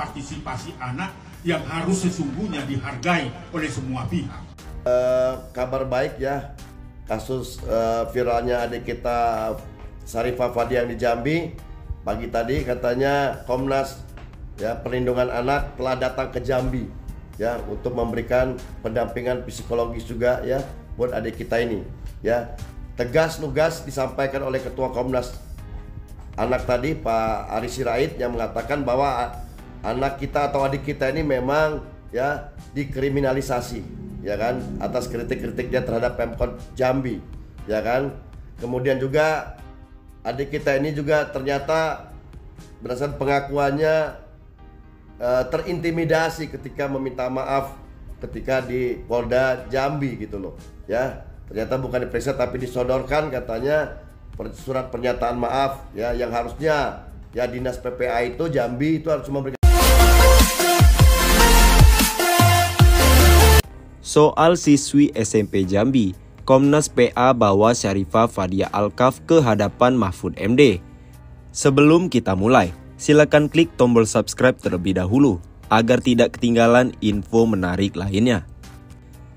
partisipasi anak yang harus sesungguhnya dihargai oleh semua pihak. Kabar baik ya, kasus viralnya adik kita Syarifah Fadia yang di Jambi. Pagi tadi katanya Komnas ya Perlindungan Anak telah datang ke Jambi ya untuk memberikan pendampingan psikologis juga ya buat adik kita ini ya. Tegas lugas disampaikan oleh Ketua Komnas Anak tadi Pak Aris Sirait yang mengatakan bahwa anak kita atau adik kita ini memang ya dikriminalisasi ya kan atas kritik-kritik dia terhadap Pemkot Jambi ya kan. Kemudian juga adik kita ini juga ternyata berdasarkan pengakuannya terintimidasi ketika meminta maaf ketika di Polda Jambi gitu loh ya. Ternyata bukan diperiksa tapi disodorkan katanya surat pernyataan maaf ya yang harusnya ya Dinas PPA itu Jambi itu harus memberikan. Soal siswi SMP Jambi, Komnas PA bawa Syarifah Fadia Alkaf ke hadapan Mahfud MD. Sebelum kita mulai, silakan klik tombol subscribe terlebih dahulu agar tidak ketinggalan info menarik lainnya.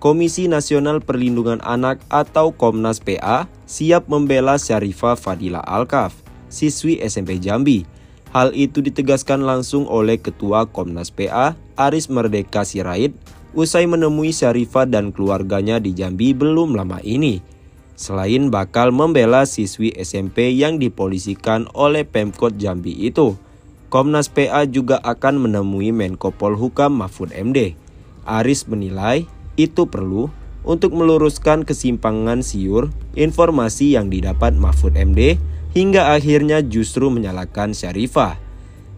Komisi Nasional Perlindungan Anak atau Komnas PA siap membela Syarifah Fadila Alkaf, siswi SMP Jambi. Hal itu ditegaskan langsung oleh Ketua Komnas PA, Aris Merdeka Sirait, usai menemui Syarifah dan keluarganya di Jambi belum lama ini. Selain bakal membela siswi SMP yang dipolisikan oleh Pemkot Jambi itu, Komnas PA juga akan menemui Menko Polhukam Mahfud MD. Aris menilai itu perlu untuk meluruskan kesimpangan siur informasi yang didapat Mahfud MD hingga akhirnya justru menyalahkan Syarifah.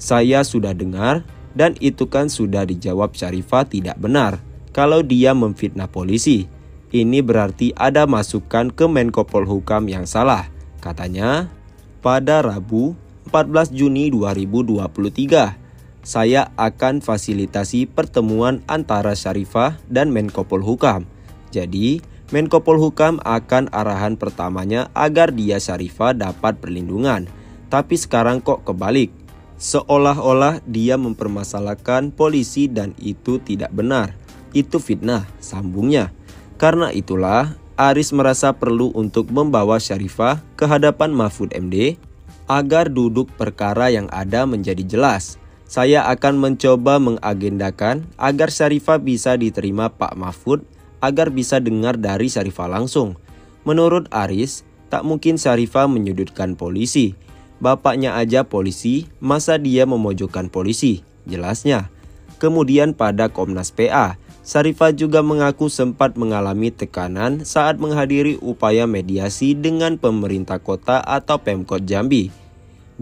Saya sudah dengar dan itu kan sudah dijawab Syarifah tidak benar kalau dia memfitnah polisi. Ini berarti ada masukan ke Menko Polhukam yang salah, katanya pada Rabu 14 Juni 2023. Saya akan fasilitasi pertemuan antara Syarifah dan Menko Polhukam. Jadi, Menko Polhukam akan arahan pertamanya agar dia Syarifah dapat perlindungan. Tapi sekarang kok kebalik. Seolah-olah dia mempermasalahkan polisi dan itu tidak benar. Itu fitnah, sambungnya. Karena itulah, Aris merasa perlu untuk membawa Syarifah ke hadapan Mahfud MD agar duduk perkara yang ada menjadi jelas. Saya akan mencoba mengagendakan agar Syarifah bisa diterima Pak Mahfud agar bisa dengar dari Syarifah langsung. Menurut Aris, tak mungkin Syarifah menyudutkan polisi. Bapaknya aja polisi, masa dia memojokkan polisi? Jelasnya. Kemudian pada Komnas PA, Syarifah juga mengaku sempat mengalami tekanan saat menghadiri upaya mediasi dengan pemerintah kota atau Pemkot Jambi.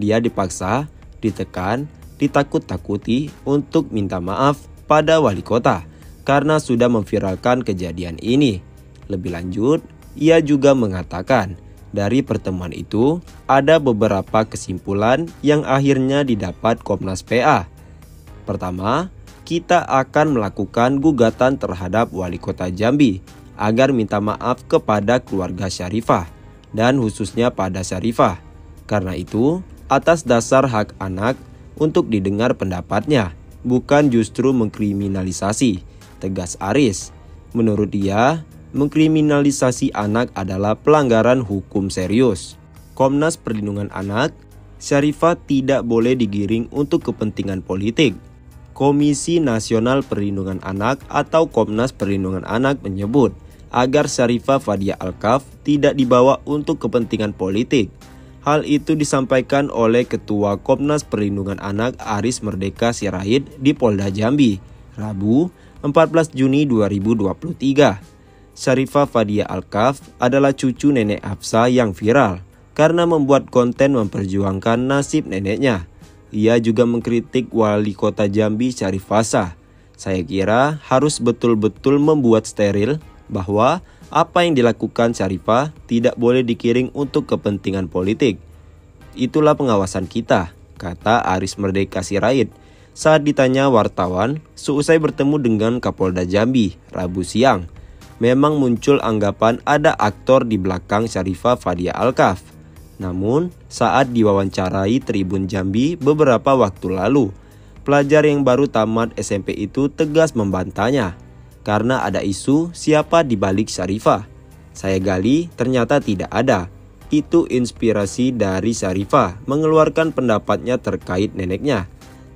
Dia dipaksa, ditekan, ditakut-takuti untuk minta maaf pada wali kota karena sudah memviralkan kejadian ini. Lebih lanjut, ia juga mengatakan dari pertemuan itu ada beberapa kesimpulan yang akhirnya didapat Komnas PA. Pertama, kita akan melakukan gugatan terhadap wali kota Jambi agar minta maaf kepada keluarga Syarifah dan khususnya pada Syarifah. Karena itu, atas dasar hak anak untuk didengar pendapatnya, bukan justru mengkriminalisasi, tegas Aris. Menurut dia, mengkriminalisasi anak adalah pelanggaran hukum serius. Komnas Perlindungan Anak, Syarifah tidak boleh digiring untuk kepentingan politik. Komisi Nasional Perlindungan Anak atau Komnas Perlindungan Anak menyebut agar Syarifah Fadia Alkaf tidak dibawa untuk kepentingan politik. Hal itu disampaikan oleh Ketua Komnas Perlindungan Anak Aris Merdeka Sirait di Polda Jambi, Rabu 14 Juni 2023. Syarifah Fadia Alkaf adalah cucu nenek Hafsa yang viral karena membuat konten memperjuangkan nasib neneknya. Ia juga mengkritik wali kota Jambi Syarif Fasah. Saya kira harus betul-betul membuat steril bahwa apa yang dilakukan Syarifah tidak boleh dikiring untuk kepentingan politik. Itulah pengawasan kita, kata Aris Merdeka Sirait saat ditanya wartawan seusai bertemu dengan Kapolda Jambi Rabu siang. Memang muncul anggapan ada aktor di belakang Syarifah Fadia Alkaf. Namun, saat diwawancarai Tribun Jambi beberapa waktu lalu, pelajar yang baru tamat SMP itu tegas membantahnya karena ada isu siapa di balik Syarifah. Saya gali, ternyata tidak ada. Itu inspirasi dari Syarifah mengeluarkan pendapatnya terkait neneknya.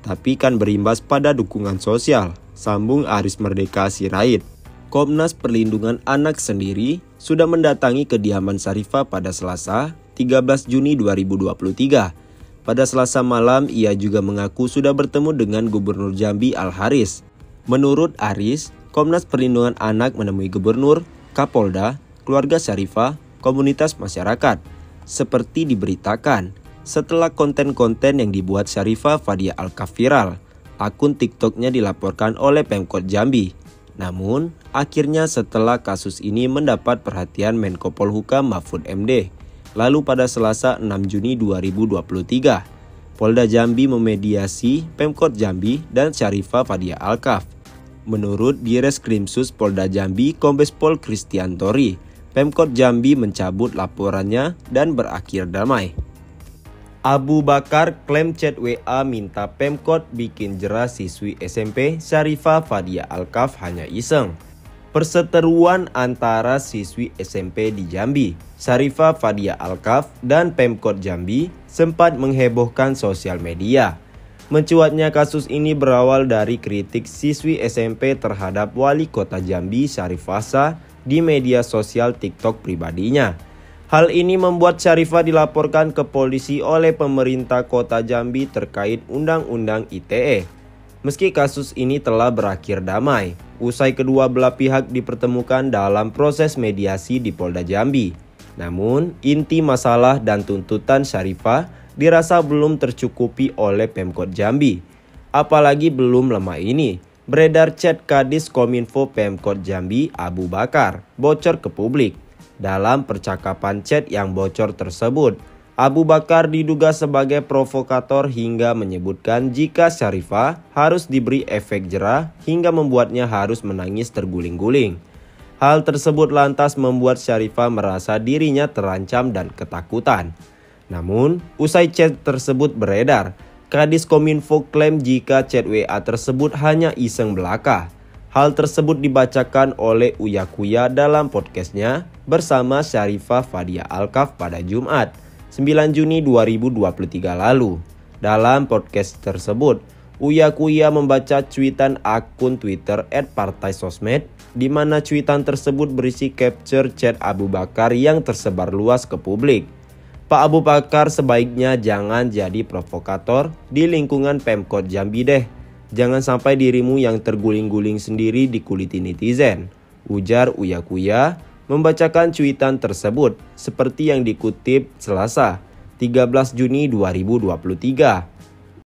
Tapi kan berimbas pada dukungan sosial, sambung Aris Merdeka Sirait. Komnas Perlindungan Anak sendiri sudah mendatangi kediaman Syarifah pada Selasa, 13 Juni 2023. Pada Selasa malam, ia juga mengaku sudah bertemu dengan Gubernur Jambi Al-Haris. Menurut Aris, Komnas Perlindungan Anak menemui Gubernur, Kapolda, keluarga Syarifah, komunitas masyarakat. Seperti diberitakan, setelah konten-konten yang dibuat Syarifah Fadia Alkaf viral, akun TikToknya dilaporkan oleh Pemkot Jambi. Namun, akhirnya setelah kasus ini mendapat perhatian Menko Polhukam Mahfud MD, lalu pada Selasa 6 Juni 2023, Polda Jambi memediasi Pemkot Jambi dan Syarifah Fadia Alkaf. Menurut Direskrimsus Polda Jambi Kombes Pol Kristiantori, Pemkot Jambi mencabut laporannya dan berakhir damai. Abu Bakar klaim chat WA minta Pemkot bikin jera siswi SMP Syarifah Fadia Alkaf hanya iseng. Perseteruan antara siswi SMP di Jambi, Syarifah Fadia Alkaf dan Pemkot Jambi sempat menghebohkan sosial media. Mencuatnya kasus ini berawal dari kritik siswi SMP terhadap Wali Kota Jambi Syarifah Shah di media sosial TikTok pribadinya. Hal ini membuat Syarifah dilaporkan ke polisi oleh pemerintah Kota Jambi terkait Undang-Undang ITE. Meski kasus ini telah berakhir damai, usai kedua belah pihak dipertemukan dalam proses mediasi di Polda Jambi. Namun, inti masalah dan tuntutan Syarifah dirasa belum tercukupi oleh Pemkot Jambi. Apalagi belum lama ini, beredar chat Kadis Kominfo Pemkot Jambi Abu Bakar bocor ke publik. Dalam percakapan chat yang bocor tersebut, Abu Bakar diduga sebagai provokator hingga menyebutkan jika Syarifah harus diberi efek jera hingga membuatnya harus menangis terguling-guling. Hal tersebut lantas membuat Syarifah merasa dirinya terancam dan ketakutan. Namun, usai chat tersebut beredar, Kadis Kominfo klaim jika chat WA tersebut hanya iseng belaka. Hal tersebut dibacakan oleh Uya Kuya dalam podcastnya bersama Syarifah Fadia Alkaf pada Jumat, 9 Juni 2023 lalu. Dalam podcast tersebut, Uya Kuya membaca cuitan akun Twitter @partaisosmed, di mana cuitan tersebut berisi capture chat Abu Bakar yang tersebar luas ke publik. Pak Abu Bakar sebaiknya jangan jadi provokator di lingkungan Pemkot Jambi deh. Jangan sampai dirimu yang terguling-guling sendiri dikuliti netizen, ujar Uya Kuya membacakan cuitan tersebut seperti yang dikutip Selasa 13 Juni 2023.